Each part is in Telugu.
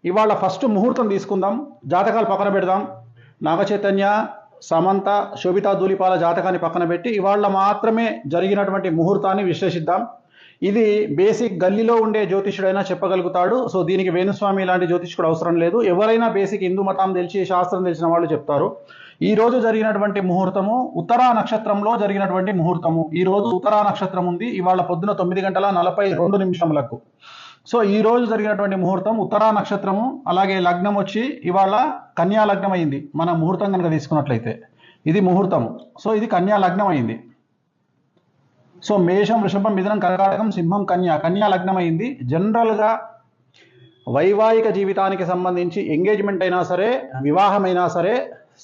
ఇవాళ ఫస్ట్ ముహూర్తం తీసుకుందాం, జాతకాలు పక్కన పెడదాం. నాగచైతన్య, సమంత, శోభితా ధూళిపాల జాతకాన్ని పక్కన పెట్టి ఇవాళ మాత్రమే జరిగినటువంటి ముహూర్తాన్ని విశ్లేషిద్దాం. ఇది బేసిక్ గల్లీలో ఉండే జ్యోతిష్యుడైనా చెప్పగలుగుతాడు. సో దీనికి వేణుస్వామి లాంటి జ్యోతిష్కుడు అవసరం లేదు. ఎవరైనా బేసిక్ హిందూ మతం తెలిసి శాస్త్రం తెలిసిన వాళ్ళు చెప్తారు. ఈ రోజు జరిగినటువంటి ముహూర్తము ఉత్తరా నక్షత్రంలో జరిగినటువంటి ముహూర్తము. ఈ రోజు ఉత్తరా నక్షత్రం ఉంది. ఇవాళ పొద్దున 9:42 సో ఈ రోజు జరిగినటువంటి ముహూర్తం ఉత్తరా నక్షత్రము. అలాగే లగ్నం వచ్చి ఇవాళ కన్యా లగ్నం అయింది. మన ముహూర్తం కనుక తీసుకున్నట్లయితే ఇది ముహూర్తము. సో ఇది కన్యా లగ్నం అయింది. సో మేషం, వృషభం, మిథునం, కర్కాటకం, సింహం, కన్యా లగ్నం అయింది. జనరల్గా వైవాహిక జీవితానికి సంబంధించి ఎంగేజ్మెంట్ అయినా సరే, వివాహమైనా సరే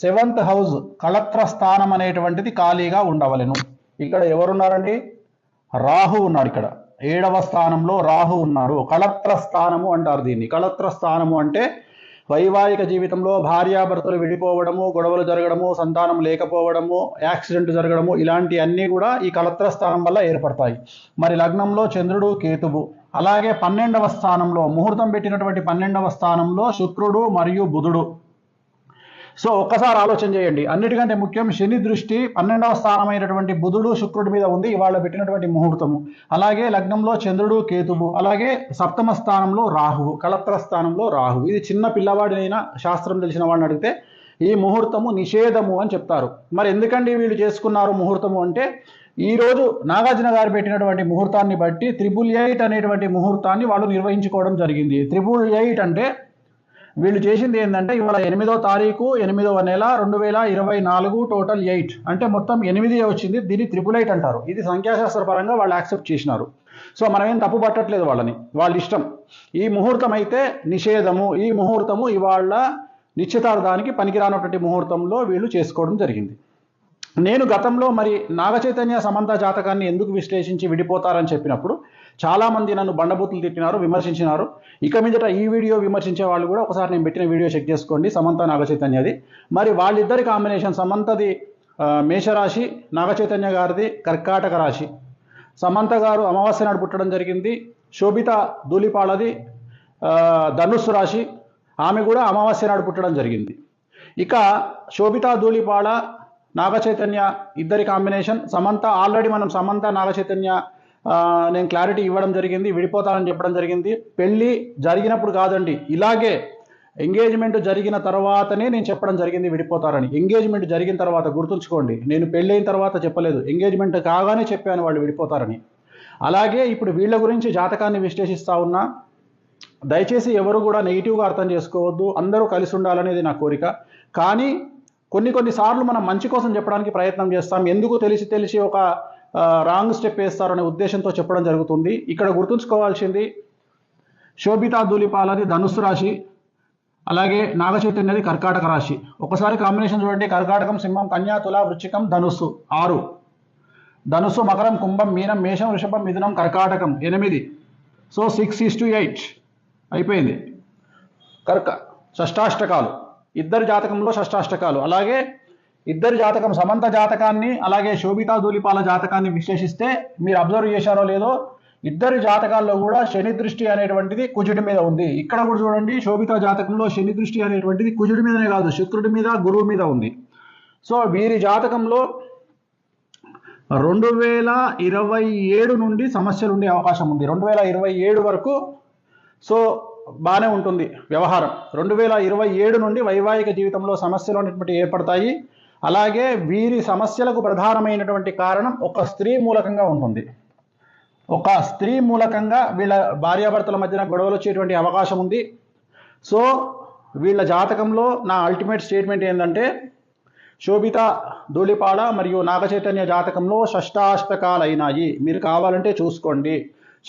7th హౌస్ కళత్ర స్థానం అనేటువంటిది ఖాళీగా ఉండవలెను. ఇక్కడ ఎవరున్నారండి? రాహు ఉన్నాడు. ఇక్కడ 7వ స్థానంలో రాహు ఉన్నాడు. కళత్ర స్థానము అంటారు దీన్ని. కళత్ర స్థానము అంటే వైవాహిక జీవితంలో భార్యాభర్తలు విడిపోవడము, గొడవలు జరగడము, సంతానం లేకపోవడము, యాక్సిడెంట్ జరగడము, ఇలాంటి అన్నీ కూడా ఈ కళత్ర స్థానం వల్ల ఏర్పడతాయి. మరి లగ్నంలో చంద్రుడు, కేతువు, అలాగే 12వ స్థానంలో ముహూర్తం పెట్టినటువంటి 12వ స్థానంలో శుక్రుడు మరియు బుధుడు. సో ఒక్కసారి ఆలోచన చేయండి. అన్నిటికంటే ముఖ్యం శని దృష్టి 12వ స్థానమైనటువంటి బుధుడు, శుక్రుడి మీద ఉంది ఇవాళ పెట్టినటువంటి ముహూర్తము. అలాగే లగ్నంలో చంద్రుడు, కేతువు, అలాగే 7వ స్థానంలో రాహువు, కళత్ర స్థానంలో రాహువు. ఇది చిన్న పిల్లవాడినైనా శాస్త్రం తెలిసిన వాడిని అడిగితే ఈ ముహూర్తము నిషేధము అని చెప్తారు. మరి ఎందుకండి వీళ్ళు చేసుకున్నారు ముహూర్తము అంటే, ఈరోజు నాగార్జున గారు పెట్టినటువంటి ముహూర్తాన్ని బట్టి 888 అనేటువంటి ముహూర్తాన్ని వాళ్ళు నిర్వహించుకోవడం జరిగింది. 888 అంటే వీళ్ళు చేసింది ఏంటంటే, ఇవాళ 8వ తారీఖు 8వ నెల 2024 టోటల్ 8 అంటే మొత్తం 8 వచ్చింది. దీన్ని 888 అంటారు. ఇది సంఖ్యాశాస్త్ర పరంగా వాళ్ళు యాక్సెప్ట్ చేసినారు. సో మనమేం తప్పు పట్టట్లేదు వాళ్ళని, వాళ్ళ ఇష్టం. ఈ ముహూర్తం అయితే నిషేధము. ఈ ముహూర్తము ఇవాళ నిశ్చితార్థానికి పనికిరానటువంటి ముహూర్తంలో వీళ్ళు చేసుకోవడం జరిగింది. నేను గతంలో మరి నాగచైతన్య, సమంత జాతకాన్ని ఎందుకు విశ్లేషించి విడిపోతారని చెప్పినప్పుడు చాలామంది నన్ను బండబూతులు తిట్టినారు, విమర్శించినారు. ఇక మీదట ఈ వీడియో విమర్శించే వాళ్ళు కూడా ఒకసారి నేను పెట్టిన వీడియో చెక్ చేసుకోండి, సమంత నాగచైతన్యది. మరి వాళ్ళిద్దరి కాంబినేషన్, సమంతది మేషరాశి, నాగచైతన్య గారిది కర్కాటక రాశి. సమంత గారు అమావాస్య నాడు పుట్టడం జరిగింది. శోభిత ధూళిపాలది ధనుస్సు రాశి, ఆమె కూడా అమావాస్య నాడు పుట్టడం జరిగింది. ఇక శోభిత ధూళిపాల, నాగచైతన్య ఇద్దరి కాంబినేషన్. సమంత ఆల్రెడీ మనం సమంత నాగచైతన్య నేను క్లారిటీ ఇవ్వడం జరిగింది, విడిపోతానని చెప్పడం జరిగింది. పెళ్ళి జరిగినప్పుడు కాదండి, ఇలాగే ఎంగేజ్మెంట్ జరిగిన తర్వాతనే నేను చెప్పడం జరిగింది విడిపోతారని. ఎంగేజ్మెంట్ జరిగిన తర్వాత గుర్తుంచుకోండి, నేను పెళ్ళి అయిన తర్వాత చెప్పలేదు, ఎంగేజ్మెంట్ కాగానే చెప్పాను వాళ్ళు విడిపోతారని. అలాగే ఇప్పుడు వీళ్ళ గురించి జాతకాన్ని విశ్లేషిస్తా ఉన్నా. దయచేసి ఎవరు కూడా నెగిటివ్గా అర్థం చేసుకోవద్దు, అందరూ కలిసి ఉండాలనేది నా కోరిక. కానీ కొన్నిసార్లు మనం మంచి కోసం చెప్పడానికి ప్రయత్నం చేస్తాం. ఎందుకు తెలిసి ఒక రాంగ్ స్టెప్ వేస్తారనే ఉద్దేశంతో చెప్పడం జరుగుతుంది. ఇక్కడ గుర్తుంచుకోవాల్సింది, శోభితా ధూళిపాలది ధనుస్సు రాశి, అలాగే నాగచైతన్యది కర్కాటక రాశి. ఒకసారి కాంబినేషన్ చూడండి. కర్కాటకం, సింహం, కన్యా, తుల, వృశ్చికం, ధనుస్సు 6, ధనుస్సు, మకరం, కుంభం, మీనం, మేషం, వృషభం, మిథునం, కర్కాటకం 8. సో 6:8 అయిపోయింది. షష్టాష్టకాలు, ఇద్దరి జాతకంలో షష్టాష్టకాలు. అలాగే ఇద్దరి జాతకం, సమంత జాతకాన్ని అలాగే శోభితా ధూళిపాల జాతకాన్ని విశ్లేషిస్తే మీరు అబ్జర్వ్ చేశారో లేదో, ఇద్దరి జాతకాల్లో కూడా శని దృష్టి అనేటువంటిది కుజుడి మీద ఉంది. ఇక్కడ కూడా చూడండి, శోభితా జాతకంలో శని దృష్టి అనేటువంటిది కుజుడి మీదనే కాదు, శుక్రుడి మీద, గురువు మీద ఉంది. సో వీరి జాతకంలో 2027 నుండి సమస్యలు ఉండే అవకాశం ఉంది. 2027 వరకు సో బాగానే ఉంటుంది వ్యవహారం. 2027 నుండి వైవాహిక జీవితంలో సమస్యలు అనేటువంటి ఏర్పడతాయి. అలాగే వీరి సమస్యలకు ప్రధానమైనటువంటి కారణం ఒక స్త్రీ మూలకంగా ఉంటుంది. ఒక స్త్రీ మూలకంగా వీళ్ళ భార్యాభర్తల మధ్యన గొడవలు వచ్చేటువంటి అవకాశం ఉంది. సో వీళ్ళ జాతకంలో నా అల్టిమేట్ స్టేట్మెంట్ ఏంటంటే, శోభిత ధూళిపాల మరియు నాగచైతన్య జాతకంలో షష్టాష్టకాలైనాయి. మీరు కావాలంటే చూసుకోండి,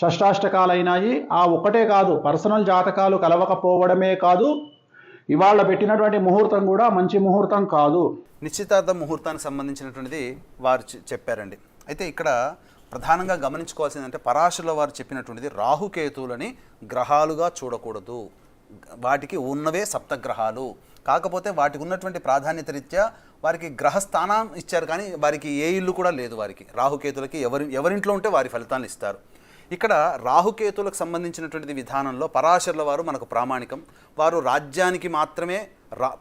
షష్టాష్టకాలైనాయి. ఆ ఒకటే కాదు, పర్సనల్ జాతకాలు కలవకపోవడమే కాదు, ఇవాళ పెట్టినటువంటి ముహూర్తం కూడా మంచి ముహూర్తం కాదు. నిశ్చితార్థ ముహూర్తానికి సంబంధించినటువంటిది వారు చెప్పారండి. అయితే ఇక్కడ ప్రధానంగా గమనించుకోవాల్సిందంటే, పరాశరుల వారు చెప్పినటువంటిది రాహుకేతువులని గ్రహాలుగా చూడకూడదు. వాటికి ఉన్నవే సప్తగ్రహాలు. కాకపోతే వాటికి ఉన్నటువంటి ప్రాధాన్యత రీత్యా వారికి గ్రహస్థానం ఇచ్చారు, కానీ వారికి ఏ ఇల్లు కూడా లేదు. వారికి రాహుకేతులకి ఎవరింట్లో ఉంటే వారి ఫలితాలను ఇస్తారు. ఇక్కడ రాహుకేతులకు సంబంధించినటువంటి విధానంలో పరాశరుల వారు మనకు ప్రామాణికం. వారు రాజ్యానికి మాత్రమే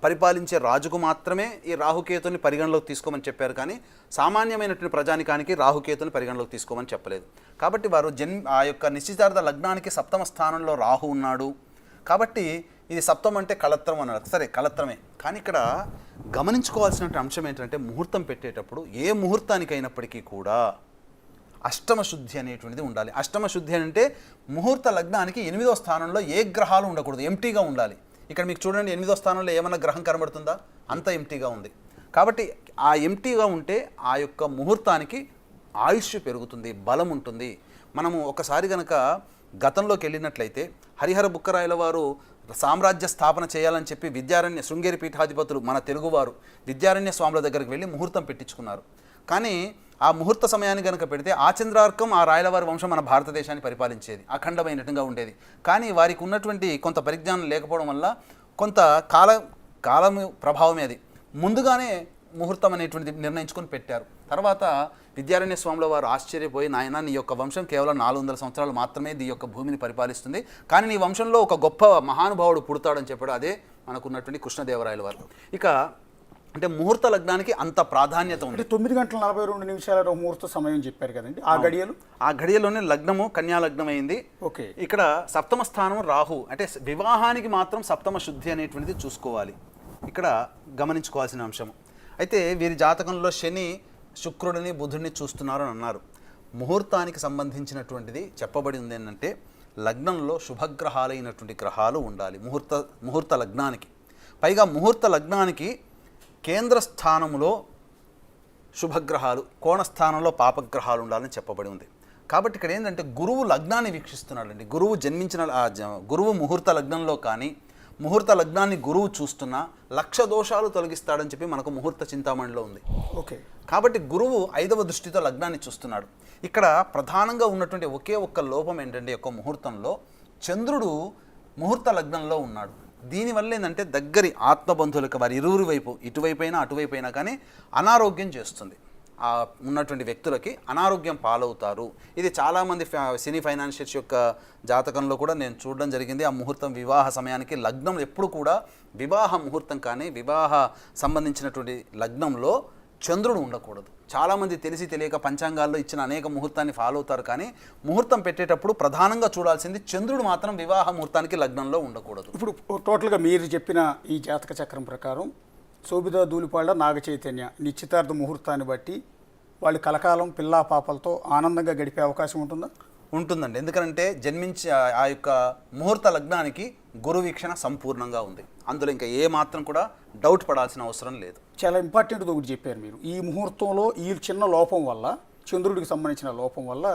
పరిపాలించే రాజుకు మాత్రమే ఈ రాహుకేతుని పరిగణలోకి తీసుకోమని చెప్పారు, కానీ సామాన్యమైనటువంటి ప్రజానికానికి రాహుకేతుని పరిగణలోకి తీసుకోమని చెప్పలేదు. కాబట్టి వారు ఆ యొక్క నిశ్చితార్థ లగ్నానికి సప్తమ స్థానంలో రాహు ఉన్నాడు కాబట్టి ఇది సప్తం అంటే కళత్రం అన్నారు. సరే, కళత్రమే, కానీ ఇక్కడ గమనించుకోవాల్సిన అంశం ఏంటంటే ముహూర్తం పెట్టేటప్పుడు ఏ ముహూర్తానికి అయినప్పటికీ కూడా అష్టమ శుద్ధి అనేటువంటిది ఉండాలి. అష్టమ శుద్ధి అంటే ముహూర్త లగ్నానికి 8వ స్థానంలో ఏ గ్రహాలు ఉండకూడదు, ఎంటీగా ఉండాలి. ఇక్కడ మీకు చూడండి, 8వ స్థానంలో ఏమన్నా గ్రహం కనబడుతుందా? అంత ఎంటీగా ఉంది. కాబట్టి ఆ ఎంటీగా ఉంటే ఆ యొక్క ముహూర్తానికి ఆయుష్ పెరుగుతుంది, బలం ఉంటుంది. మనము ఒకసారి కనుక గతంలోకి వెళ్ళినట్లయితే హరిహర బుక్కరాయల వారు సామ్రాజ్య స్థాపన చేయాలని చెప్పి శృంగేరి పీఠాధిపతులు మన తెలుగువారు విద్యారణ్య స్వాముల దగ్గరికి వెళ్ళి ముహూర్తం పెట్టించుకున్నారు. కానీ ఆ ముహూర్త సమయాన్ని కనుక పెడితే ఆచంద్రార్కం ఆ రాయలవారి వంశం మన భారతదేశాన్ని పరిపాలించేది, అఖండమైనట్టుగా ఉండేది. కానీ వారికి ఉన్నటువంటి కొంత పరిజ్ఞానం లేకపోవడం వల్ల కొంత కాలం ప్రభావమే అది. ముందుగానే ముహూర్తం అనేటువంటిది నిర్ణయించుకొని పెట్టారు. తర్వాత విద్యారణ్య స్వాముల వారు ఆశ్చర్యపోయి, నాయన నీ యొక్క వంశం కేవలం 400 సంవత్సరాలు మాత్రమే ఈ యొక్క భూమిని పరిపాలిస్తుంది, కానీ నీ వంశంలో ఒక గొప్ప మహానుభావుడు పుడతాడని చెప్పాడు. అదే మనకున్నటువంటి కృష్ణదేవరాయల వారు. ఇక అంటే ముహూర్త లగ్నానికి అంత ప్రాధాన్యత ఉంది. 9:42 ముహూర్త సమయం చెప్పారు కదండి, ఆ గడియలోనే లగ్నము కన్యా లగ్నం అయింది. ఓకే, ఇక్కడ సప్తమ స్థానం రాహు, అంటే వివాహానికి మాత్రం సప్తమ శుద్ధి అనేటువంటిది చూసుకోవాలి, ఇక్కడ గమనించుకోవాల్సిన అంశము. అయితే వీరి జాతకంలో శని శుక్రుడిని బుధుడిని చూస్తున్నారు అని అన్నారు. ముహూర్తానికి సంబంధించినటువంటిది చెప్పబడి ఉంది ఏంటంటే లగ్నంలో శుభగ్రహాలైనటువంటి గ్రహాలు ఉండాలి ముహూర్త లగ్నానికి. పైగా ముహూర్త లగ్నానికి కేంద్ర స్థానంలో శుభగ్రహాలు, కోణస్థానంలో పాపగ్రహాలు ఉండాలని చెప్పబడి ఉంది. కాబట్టి ఇక్కడ ఏంటంటే గురువు లగ్నాన్ని వీక్షిస్తున్నాడండి. గురువు ముహూర్త లగ్నంలో కానీ ముహూర్త లగ్నాన్ని గురువు చూస్తున్నా 1,00,000 దోషాలు తొలగిస్తాడని చెప్పి మనకు ముహూర్త చింతామణిలో ఉంది. ఓకే, కాబట్టి గురువు 5వ దృష్టితో లగ్నాన్ని చూస్తున్నాడు. ఇక్కడ ప్రధానంగా ఉన్నటువంటి ఒకే ఒక్క లోపం ఏంటంటే యొక్క ముహూర్తంలో చంద్రుడు ముహూర్త లగ్నంలో ఉన్నాడు. దీనివల్ల ఏంటంటే దగ్గరి ఆత్మబంధువులకు వారి ఇరువురి వైపు, ఇటువైపైనా అటువైపైనా కానీ అనారోగ్యం చేస్తుంది. ఉన్నటువంటి వ్యక్తులకి అనారోగ్యం పాలవుతారు. ఇది చాలామంది సినీ ఫైనాన్షియర్స్ యొక్క జాతకంలో కూడా నేను చూడడం జరిగింది. ఆ ముహూర్తం వివాహ సమయానికి లగ్నం ఎప్పుడు కూడా వివాహ ముహూర్తం కానీ వివాహ సంబంధించినటువంటి లగ్నంలో చంద్రుడు ఉండకూడదు. చాలామంది తెలిసి తెలియక పంచాంగాల్లో ఇచ్చిన అనేక ముహూర్తాన్ని ఫాలో అవుతారు, కానీ ముహూర్తం పెట్టేటప్పుడు ప్రధానంగా చూడాల్సింది చంద్రుడు మాత్రం వివాహ ముహూర్తానికి లగ్నంలో ఉండకూడదు. ఇప్పుడు టోటల్గా మీరు చెప్పిన ఈ జాతక చక్రం ప్రకారం శోభిత ధూళిపాళ్ళ నాగచైతన్య నిశ్చితార్థ ముహూర్తాన్ని బట్టి వాళ్ళు కలకాలం పిల్లా పాపలతో ఆనందంగా గడిపే అవకాశం ఉంటుందా? ఉంటుందండి. ఎందుకంటే జన్మించి ఆ యొక్క ముహూర్త లగ్నానికి గురు వీక్షణ సంపూర్ణంగా ఉంది. అందులో ఇంకా ఏ మాత్రం కూడా డౌట్ పడాల్సిన అవసరం లేదు. చాలా ఇంపార్టెంట్ ఒకటి చెప్పారు మీరు. ఈ ముహూర్తంలో ఈ చిన్న లోపం వల్ల, చంద్రుడికి సంబంధించిన లోపం వల్ల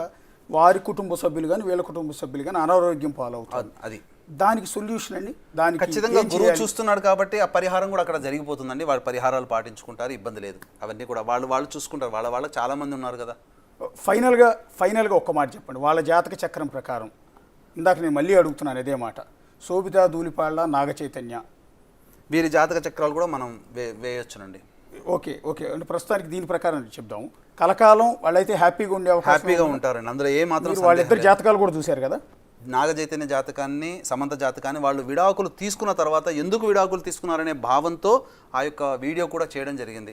వారి కుటుంబ సభ్యులు కానీ వీళ్ళ కుటుంబ సభ్యులు కానీ అనారోగ్యం పాలవుతారు. అది దానికి సొల్యూషన్ అండి. దానికి ఖచ్చితంగా గురువు చూస్తున్నాడు కాబట్టి ఆ పరిహారం కూడా అక్కడ జరిగిపోతుందండి. వాళ్ళు పరిహారాలు పాటించుకుంటారు, ఇబ్బంది లేదు. అవన్నీ కూడా వాళ్ళు చూసుకుంటారు. వాళ్ళ చాలా మంది ఉన్నారు కదా. ఫైనల్గా ఒక్క మాట చెప్పండి. వాళ్ళ జాతక చక్రం ప్రకారం ఇందాక నేను మళ్ళీ అడుగుతున్నాను ఇదే మాట, శోభిత ధూళిపాళ్ళ నాగచైతన్య వీరి జాతక చక్రాలు కూడా మనం వేయొచ్చునండి. ఓకే అంటే ప్రస్తుతానికి దీని ప్రకారం చెప్దాము. కలకాలం వాళ్ళైతే హ్యాపీగా ఉండే హ్యాపీగా ఉంటారండి. అందులో ఏ మాత్రం వాళ్ళిద్దరు జాతకాలు కూడా చూశారు కదా. నాగచైతన్య జాతకాన్ని, సమంత జాతకాన్ని వాళ్ళు విడాకులు తీసుకున్న తర్వాత ఎందుకు విడాకులు తీసుకున్నారనే భావంతో ఆ యొక్క వీడియో కూడా చేయడం జరిగింది.